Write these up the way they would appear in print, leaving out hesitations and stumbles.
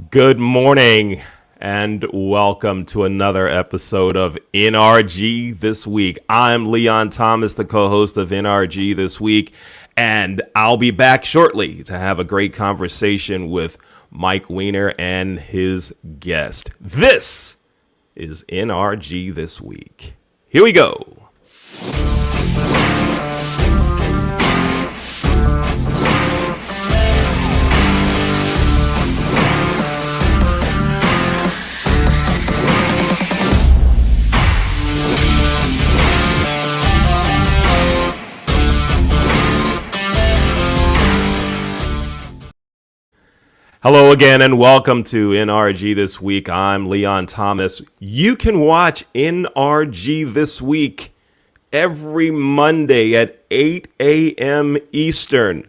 Good morning and welcome to another episode of NRG This Week. I'm Leon Thomas, the co-host of NRG This Week, and I'll be back shortly to have a great conversation with Mike Weiner and his guest. This is NRG This Week. Here we go. Hello again and welcome to NRG This Week. I'm Leon Thomas. You can watch NRG This Week every Monday at 8 a.m. Eastern.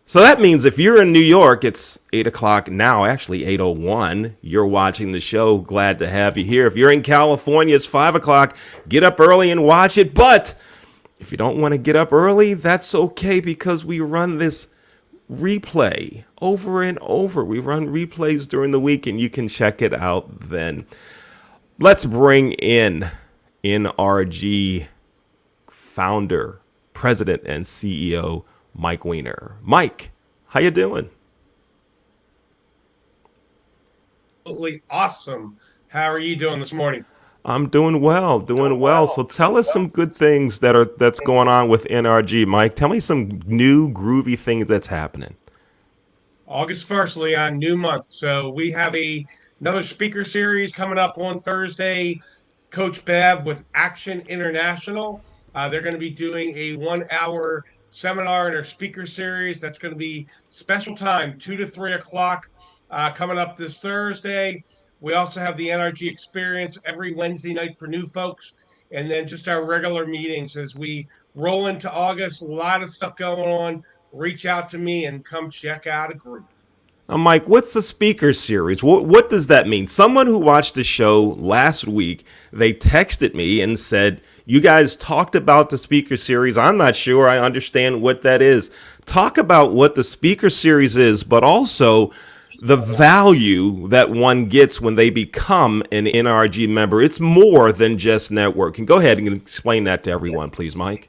So that means if you're in New York, it's 8 o'clock now, actually 8:01. You're watching the show. Glad to have you here. If you're in California, it's 5 o'clock. Get up early and watch it. But if you don't want to get up early, that's okay because we run this replay over and over. We run replays during the week and you can check it out then. Let's bring in NRG founder, president, and CEO Mike Weiner. Mike, how you doing? Absolutely awesome. How are you doing this morning? I'm doing well, doing well. So tell us some good things that's going on with NRG, Mike. Tell me some new groovy things that's happening. August 1st, Leon, new month. So we have another speaker series coming up on Thursday. Coach Bev with Action International. They're going to be doing a 1 hour seminar in their speaker series. That's going to be special time, 2 to 3 o'clock, coming up this Thursday. We also have the NRG experience every Wednesday night for new folks. And then just our regular meetings as we roll into August. A lot of stuff going on. Reach out to me and come check out a group. Mike, what's the speaker series? What does that mean? Someone who watched the show last week, they texted me and said, you guys talked about the speaker series. I'm not sure I understand what that is. Talk about what the speaker series is, but also the value that one gets when they become an NRG member. It's more than just networking. Go ahead and explain that to everyone, please, Mike.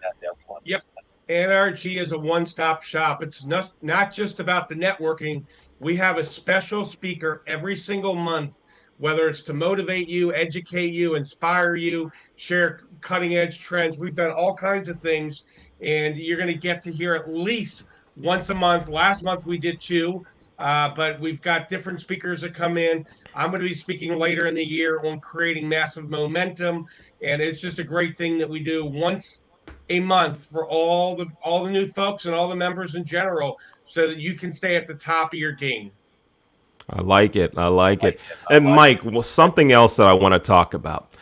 Yep. NRG is a one-stop shop. It's not just about the networking. We have a special speaker every single month, whether it's to motivate you, educate you, inspire you, share cutting edge trends. We've done all kinds of things, and you're going to get to hear at least once a month. Last month we did two, but we've got different speakers that come in. I'm going to be speaking later in the year on creating massive momentum, and it's just a great thing that we do once a month for all the new folks and all the members in general so that you can stay at the top of your game. I like it. I like it. And Mike, well, something else that I want to talk about.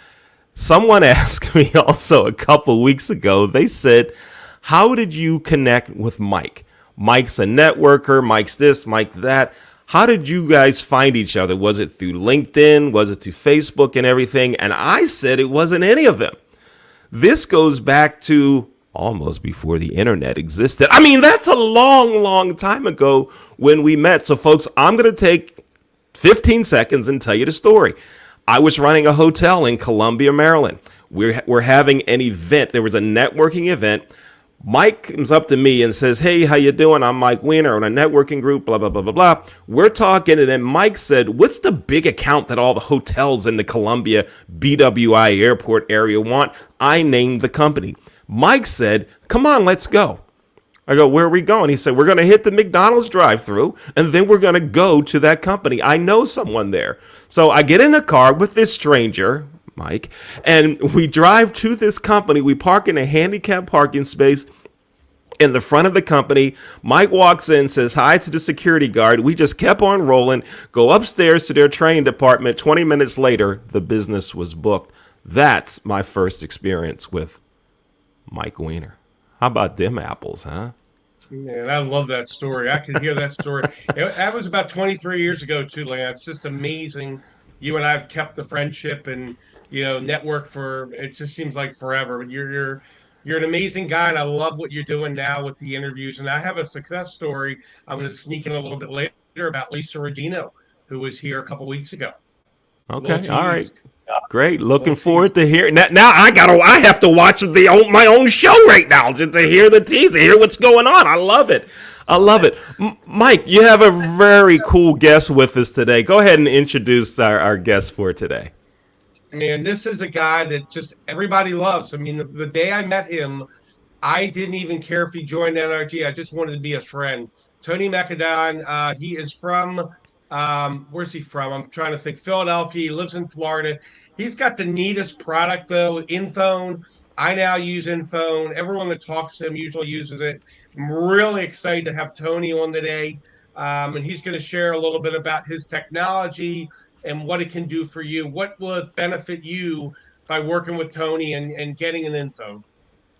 Someone asked me also a couple weeks ago, they said, how did you connect with Mike? Mike's a networker, Mike's this, Mike that. How did you guys find each other? Was it through LinkedIn? Was it through Facebook and everything? And I said it wasn't any of them. This goes back to almost before the internet existed. I mean, that's a long, long time ago when we met. So, folks, I'm going to take 15 seconds and tell you the story. I was running a hotel in Columbia, Maryland. We're having an event. There was a networking event. Mike comes up to me and says, hey, how you doing? I'm Mike Weiner on a networking group, blah, blah, blah, blah, blah. We're talking, and then Mike said, what's the big account that all the hotels in the Columbia BWI airport area want? I named the company. Mike said, come on, let's go. I go, where are we going? He said, we're going to hit the McDonald's drive-thru, and then we're going to go to that company. I know someone there. So I get in the car with this stranger, Mike, and we drive to this company. We park in a handicapped parking space in the front of the company. Mike walks in, says hi to the security guard. We just kept on rolling, go upstairs to their training department. 20 minutes later, the business was booked. That's my first experience with Mike Weiner. How about them apples, huh? Man, I love that story. I can hear that story. That was about 23 years ago, too, Lance. It's just amazing. You and I have kept the friendship and network for it just seems like forever. You're an amazing guy, and I love what you're doing now with the interviews. And I have a success story. I'm going to sneak in a little bit later about Lisa Rodino. who was here a couple weeks ago. Little Okay. All right. tease. Great. Looking Little tease. forward to hearing that. Now I have to watch my own show right now to hear the tease, to hear what's going on. I love it. I love it. Mike, you have a very cool guest with us today. Go ahead and introduce our guest for today. Man, this is a guy that just everybody loves. I mean, the day I met him, I didn't even care if he joined NRG. I just wanted to be a friend. Tony McAdon, he is from, where's he from? I'm trying to think. Philadelphia. He lives in Florida. He's got the neatest product, though, InPhone. I now use InPhone. Everyone that talks to him usually uses it. I'm really excited to have Tony on today. And he's going to share a little bit about his technology and what it can do for you. What will it benefit you by working with Tony and getting an InPhone?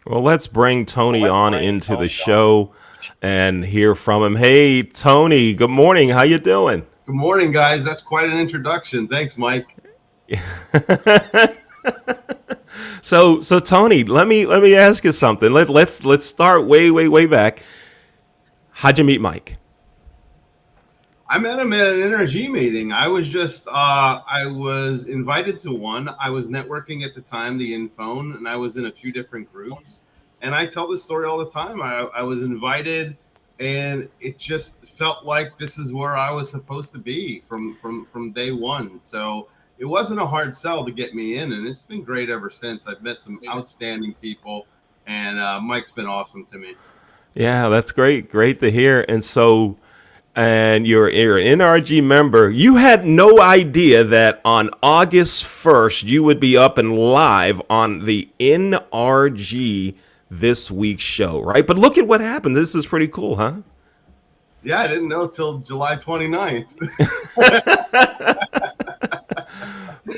Well, let's bring Tony on into the show and hear from him. Hey, Tony. Good morning. How you doing? Good morning, guys. That's quite an introduction. Thanks, Mike. So Tony, let me ask you something. Let's start way back. How'd you meet Mike? I met him at an NRG meeting. I was invited to one. I was networking at the time, the InPhone, and I was in a few different groups. And I tell this story all the time. I was invited, and it just felt like this is where I was supposed to be from day one. So it wasn't a hard sell to get me in, and it's been great ever since. I've met some outstanding people, and Mike's been awesome to me. Yeah, that's great. Great to hear. And you're an NRG member. You had no idea that on August 1st, you would be up and live on the NRG This Week show, right? But look at what happened. This is pretty cool, huh? Yeah, I didn't know till July 29th.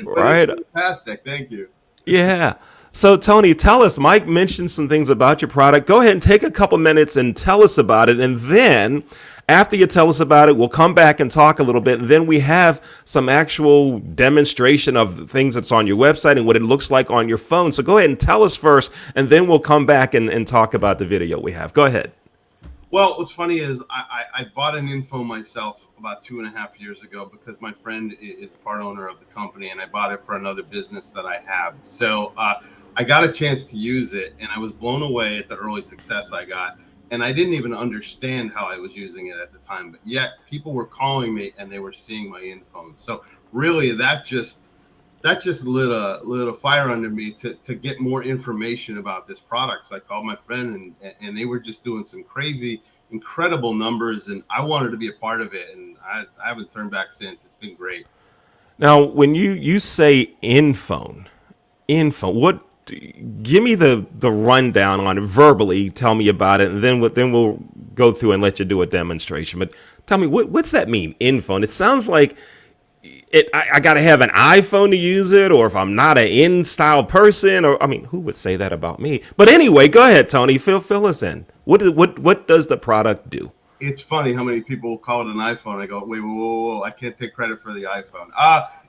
Right. Fantastic. Thank you. Yeah. So, Tony, tell us, Mike mentioned some things about your product. Go ahead and take a couple minutes and tell us about it. And then after you tell us about it, we'll come back and talk a little bit. And then we have some actual demonstration of things that's on your website and what it looks like on your phone. So go ahead and tell us first, and then we'll come back and talk about the video we have. Go ahead. Well, what's funny is I bought an InPhone myself about 2.5 years ago because my friend is part owner of the company, and I bought it for another business that I have. So I got a chance to use it, and I was blown away at the early success I got. And I didn't even understand how I was using it at the time, but yet people were calling me and they were seeing my InPhone. So really, that just lit a fire under me to get more information about this product. So I called my friend, and they were just doing some crazy, incredible numbers, and I wanted to be a part of it. And I haven't turned back since. It's been great. Now, when you say InPhone, what? Give me the rundown on it verbally. Tell me about it, and then we'll go through and let you do a demonstration. But tell me, what's that mean, InPhone? It sounds like I got to have an iPhone to use it, or if I'm not an in-style person, or I mean, who would say that about me? But anyway, go ahead, Tony. Fill us in. What does the product do? It's funny how many people call it an iPhone. I go, wait, whoa, I can't take credit for the iPhone.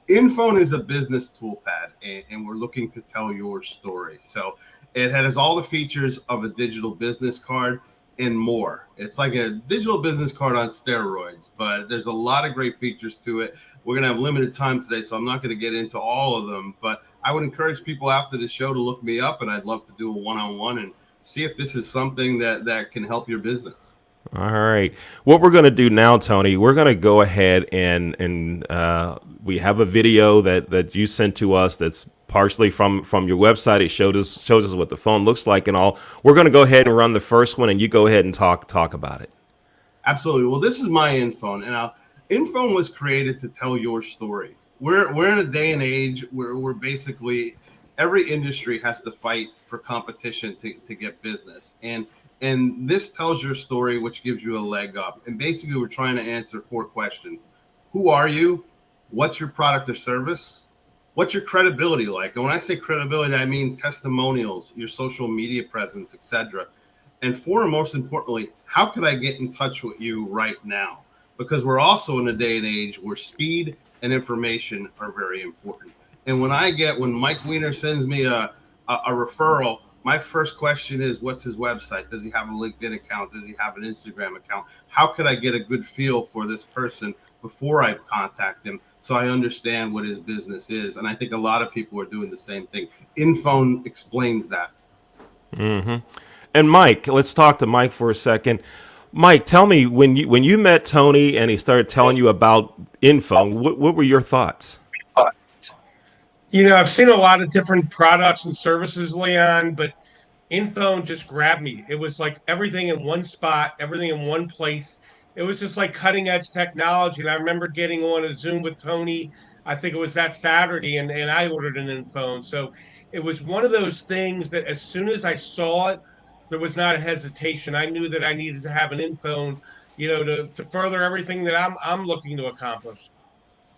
InPhone is a business toolpad, and we're looking to tell your story. So it has all the features of a digital business card and more. It's like a digital business card on steroids, but there's a lot of great features to it. We're going to have limited time today, so I'm not going to get into all of them, but I would encourage people after the show to look me up, and I'd love to do a one-on-one and see if this is something that can help your business. All right. What we're going to do now, Tony, we're going to go ahead and we have a video that you sent to us that's partially from your website. It shows us what the phone looks like and all. We're going to go ahead and run the first one, and you go ahead and talk about it. Absolutely. Well, this is my InPhone, and InPhone was created to tell your story. We're in a day and age where we're basically every industry has to fight for competition to get business, and this tells your story, which gives you a leg up. And basically, we're trying to answer 4 questions. Who are you? What's your product or service? What's your credibility like? And when I say credibility, I mean testimonials, your social media presence, etc. And 4, and most importantly, how could I get in touch with you right now? Because we're also in a day and age where speed and information are very important. And when Mike Weiner sends me a referral, my first question is, what's his website? Does he have a LinkedIn account? Does he have an Instagram account? How could I get a good feel for this person before I contact him, so I understand what his business is. And I think a lot of people are doing the same thing. InPhone explains that. Mm-hmm. And Mike, let's talk to Mike for a second. Mike, tell me, when you met Tony and he started telling you about InPhone, what were your thoughts? I've seen a lot of different products and services, Leon, but InPhone just grabbed me. It was like everything in one spot, everything in one place. It was just like cutting edge technology. And I remember getting on a Zoom with Tony. I think it was that Saturday, and I ordered an InPhone. So it was one of those things that as soon as I saw it, there was not a hesitation. I knew that I needed to have an InPhone, to further everything that I'm looking to accomplish.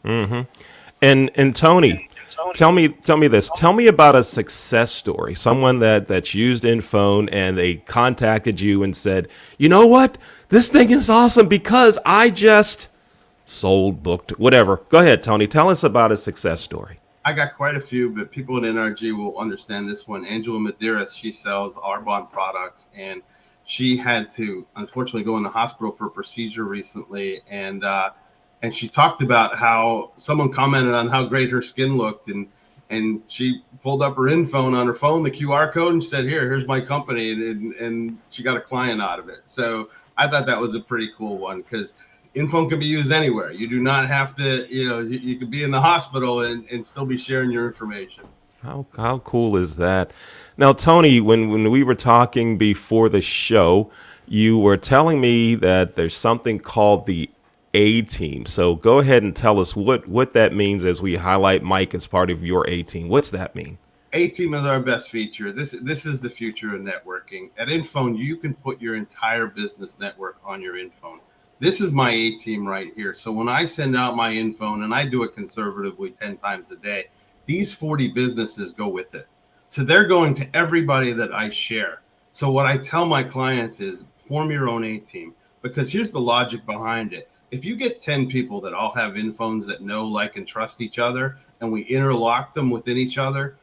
Mm-hmm. And Tony, tell me this. Tell me about a success story. Someone that's used InPhone and they contacted you and said, you know what? This thing is awesome because I just sold, booked, whatever. Go ahead, Tony. Tell us about a success story. I got quite a few, but people in NRG will understand this one. Angela Medeiros, she sells Arbonne products, and she had to unfortunately go in the hospital for a procedure recently. And she talked about how someone commented on how great her skin looked, and she pulled up her InPhone on her phone, the QR code, and she said, here's my company, and she got a client out of it. So I thought that was a pretty cool one, because InPhone can be used anywhere. You do not have to, you could be in the hospital and still be sharing your information. How cool is that? Now, Tony, when we were talking before the show, you were telling me that there's something called the A team. So go ahead and tell us what that means as we highlight Mike as part of your A team. What's that mean? A team is our best feature. This is the future of networking. At InPhone, you can put your entire business network on your InPhone. This is my A team right here. So when I send out my InPhone, and I do it conservatively 10 times a day, these 40 businesses go with it. So they're going to everybody that I share. So what I tell my clients is form your own A team, because here's the logic behind it. If you get 10 people that all have InPhones that know, like, and trust each other, and we interlock them within each other,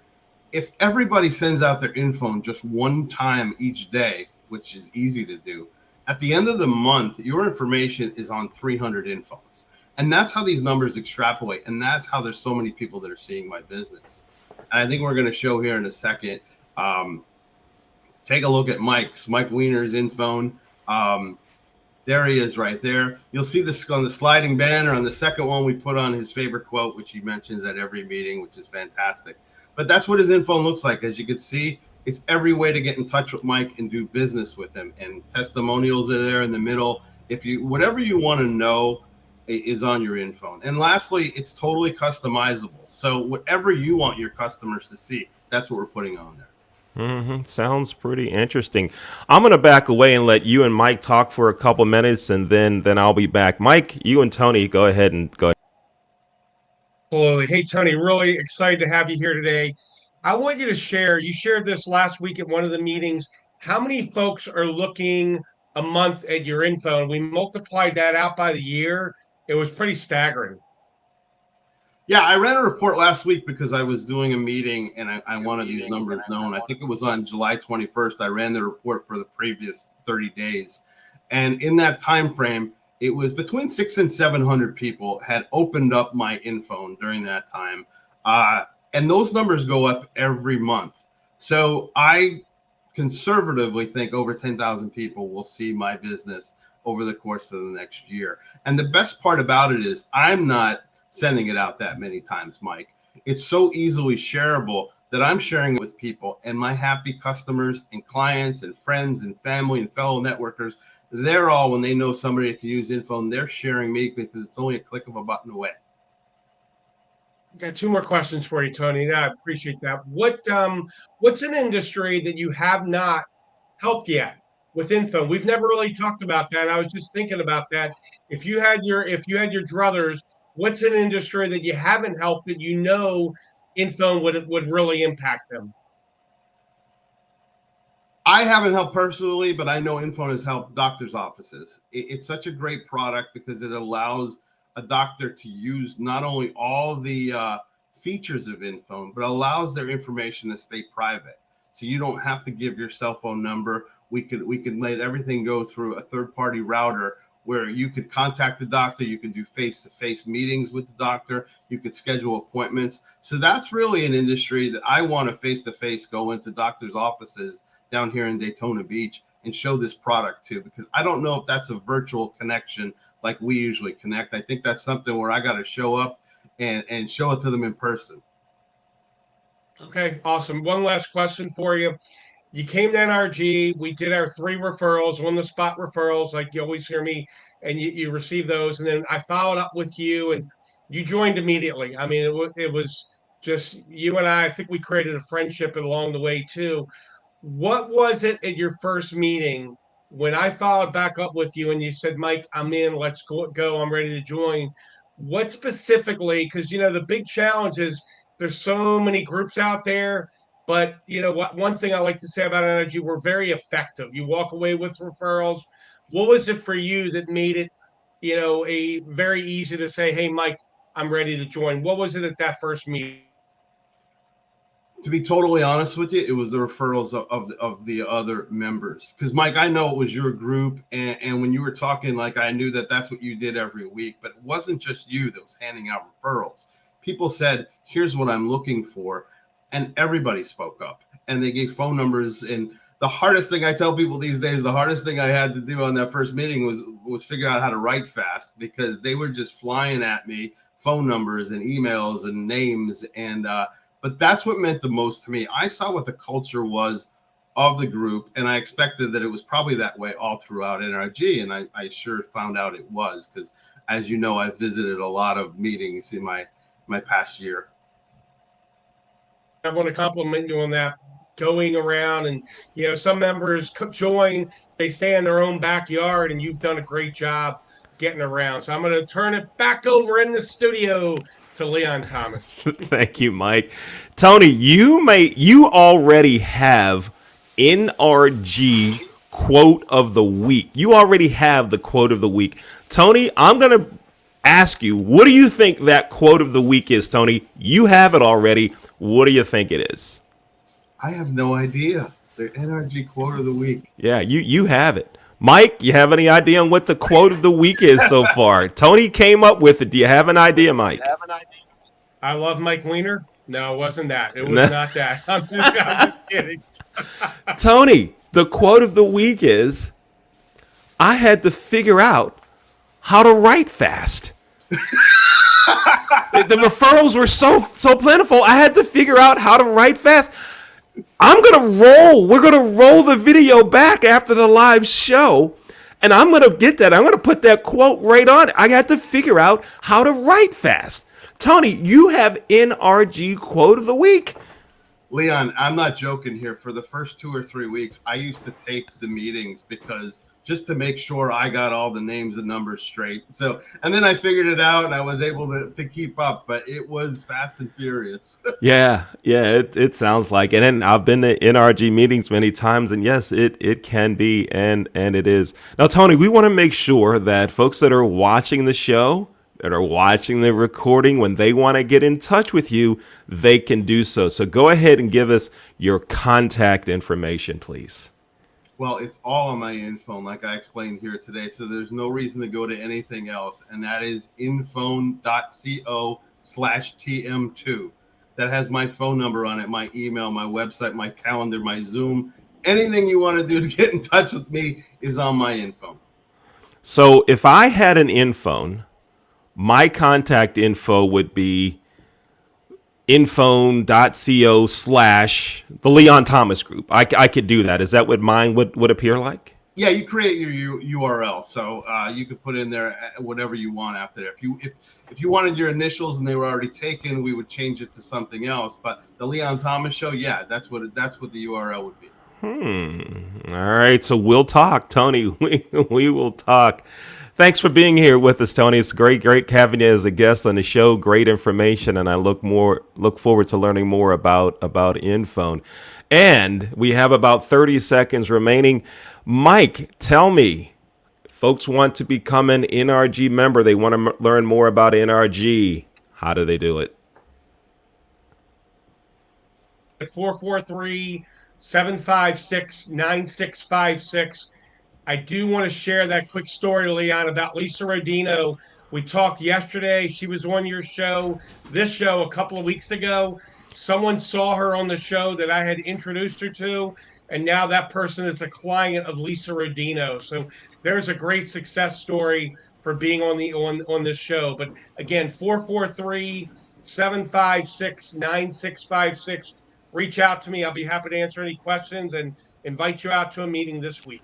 if everybody sends out their InPhone just one time each day, which is easy to do, at the end of the month, your information is on 300 InPhones. And that's how these numbers extrapolate. And that's how there's so many people that are seeing my business. And I think we're going to show here in a second. Take a look at Mike Weiner's InPhone. There he is right there. You'll see this on the sliding banner. On the second one, we put on his favorite quote, which he mentions at every meeting, which is fantastic. But that's what his InPhone looks like. As you can see, it's every way to get in touch with Mike and do business with him. And testimonials are there in the middle. Whatever you want to know is on your InPhone. And lastly, it's totally customizable. So whatever you want your customers to see, that's what we're putting on there. Mm-hmm. Sounds pretty interesting. I'm going to back away and let you and Mike talk for a couple minutes, and then I'll be back. Mike, you and Tony, go ahead and go ahead. Absolutely. Hey, Tony, really excited to have you here today. I want you to share, you shared this last week at one of the meetings. How many folks are looking a month at your info? And we multiplied that out by the year. It was pretty staggering. Yeah, I ran a report last week because I was doing a meeting and I wanted these numbers known. I think it was on July 21st. I ran the report for the previous 30 days. And in that time frame, it was between 600 and 700 people had opened up my InPhone during that time. And those numbers go up every month. So I conservatively think over 10,000 people will see my business over the course of the next year. And the best part about it is I'm not sending it out that many times, Mike. It's so easily shareable that I'm sharing it with people, and my happy customers and clients and friends and family and fellow networkers, they're all, when they know somebody that can use InPhone, they're sharing me because it's only a click of a button away. Got two more questions for you, Tony. Yeah, I appreciate that. What's an industry that you have not helped yet with info? We've never really talked about that. I was just thinking about that. If you had your druthers, what's an industry that you haven't helped that info would really impact them? I haven't helped personally, but I know InPhone has helped doctors' offices. It's such a great product because it allows a doctor to use not only all the features of InPhone, but allows their information to stay private. So you don't have to give your cell phone number. We could let everything go through a third-party router where you could contact the doctor, you could do face-to-face meetings with the doctor, you could schedule appointments. So that's really an industry that I want to face-to-face go into doctors' offices down here in Daytona Beach and show this product to, because I don't know if that's a virtual connection like we usually connect. I think that's something where I got to show up and show it to them in person. Okay, awesome. One last question for you. You came to NRG. We did our 3 referrals, on the spot referrals, like you always hear me, and you received those. And then I followed up with you, and you joined immediately. I mean, it was just you and I think we created a friendship along the way too. What was it at your first meeting when I followed back up with you and you said, Mike, I'm in, let's go, I'm ready to join? What specifically, because the big challenge is there's so many groups out there, but what one thing I like to say about NRG, we're very effective. You walk away with referrals. What was it for you that made it, a very easy to say, hey, Mike, I'm ready to join? What was it at that first meeting? To be totally honest with you, it was the referrals of the other members. Because Mike, I know it was your group, and when you were talking, like I knew that that's what you did every week. But it wasn't just you that was handing out referrals. People said, "Here's what I'm looking for," and everybody spoke up, and they gave phone numbers. And the hardest thing I tell people these days, the hardest thing I had to do on that first meeting was figure out how to write fast, because they were just flying at me phone numbers and emails and names and. But that's what meant the most to me. I saw what the culture was of the group, and I expected that it was probably that way all throughout NRG, and I sure found out it was, because, as you know, I've visited a lot of meetings in my past year. I want to compliment you on that, going around, and some members join, they stay in their own backyard, and you've done a great job getting around. So I'm going to turn it back over in the studio to Leon Thomas. Thank you, Mike. Tony, you already have NRG quote of the week. You already have the quote of the week. Tony, I'm going to ask you, what do you think that quote of the week is, Tony? You have it already. What do you think it is? I have no idea. The NRG quote of the week. Yeah, you have it. Mike, you have any idea on what the quote of the week is so far? Tony came up with it. Do you have an idea, Mike? I love Mike Weiner. No, it wasn't that. It was not that. I'm just kidding. Tony, the quote of the week is, I had to figure out how to write fast. The referrals were so plentiful, I had to figure out how to write fast. We're gonna roll the video back after the live show, and I'm gonna get that. I'm gonna put that quote right on it. I got to figure out how to write fast. Tony, you have NRG quote of the week. Leon, I'm not joking here. For the first 2 or 3 weeks, I used to tape the meetings because just to make sure I got all the names and numbers straight. So, and then I figured it out and I was able to keep up, but it was fast and furious. Yeah, it sounds like it. And I've been to NRG meetings many times, and yes, it can be, and it is. Now, Tony, we want to make sure that folks that are watching the show, that are watching the recording, when they want to get in touch with you, they can do so. So go ahead and give us your contact information, please. Well, it's all on my info, like I explained here today. So there's no reason to go to anything else. And that is infone.co/TM2. That has my phone number on it, my email, my website, my calendar, my Zoom. Anything you want to do to get in touch with me is on my info. So if I had an infone, my contact info would be infone.co/the Leon Thomas Group. I could do that. Is that what mine would appear like? Yeah, you create your URL, so you could put in there whatever you want after that. If you wanted your initials and they were already taken, we would change it to something else. But the Leon Thomas Show, yeah, that's what the URL would be. All right, so we'll talk, Tony. We will talk. Thanks for being here with us, Tony. It's great having you as a guest on the show. Great information, and I look forward to learning more about Infone. And we have about 30 seconds remaining. Mike, tell me, folks want to become an NRG member. They want to learn more about NRG. How do they do it? 443-756-9656. I do want to share that quick story, Leon, about Lisa Rodino. We talked yesterday. She was on your show, this show a couple of weeks ago. Someone saw her on the show that I had introduced her to, and now that person is a client of Lisa Rodino. So there's a great success story for being on this show. But again, 443-756-9656. Reach out to me. I'll be happy to answer any questions and invite you out to a meeting this week.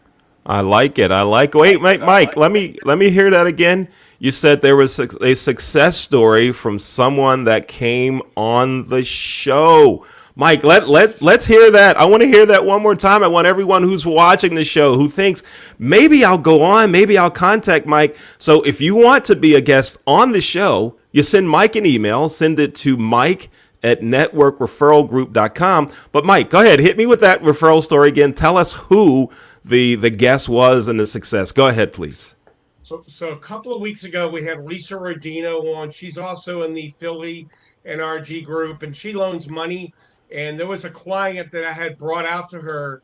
I like it. I like. Wait, Mike. Let me hear that again. You said there was a success story from someone that came on the show. Mike, let's hear that. I want to hear that one more time. I want everyone who's watching the show who thinks maybe I'll go on, maybe I'll contact Mike. So if you want to be a guest on the show, you send Mike an email. Send it to mike@networkreferralgroup.com. But Mike, go ahead. Hit me with that referral story again. Tell us who the guest was and the success. Go ahead, please. So a couple of weeks ago, we had Lisa Rodino on. She's also in the Philly NRG group, and she loans money. And there was a client that I had brought out to her.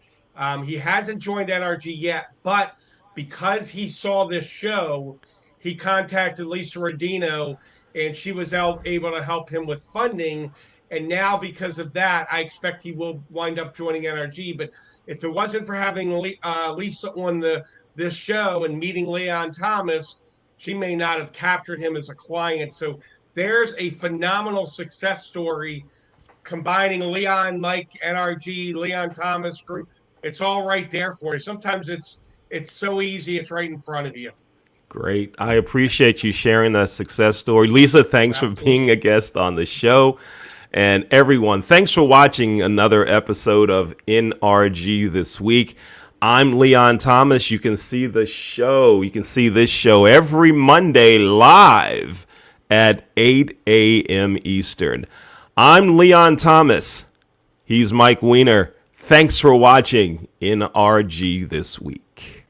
He hasn't joined NRG yet, but because he saw this show, he contacted Lisa Rodino, and she was able to help him with funding. And now, because of that, I expect he will wind up joining NRG. But if it wasn't for having Lisa on this show and meeting Leon Thomas, she may not have captured him as a client. So there's a phenomenal success story combining Leon, Mike, NRG, Leon Thomas group. It's all right there for you. Sometimes it's so easy. It's right in front of you. Great. I appreciate you sharing that success story. Lisa, thanks for being a guest on the show. And everyone, thanks for watching another episode of NRG This Week. I'm Leon Thomas. You can see the show. You can see this show every Monday live at 8 a.m. Eastern. I'm Leon Thomas. He's Mike Weiner. Thanks for watching NRG This Week.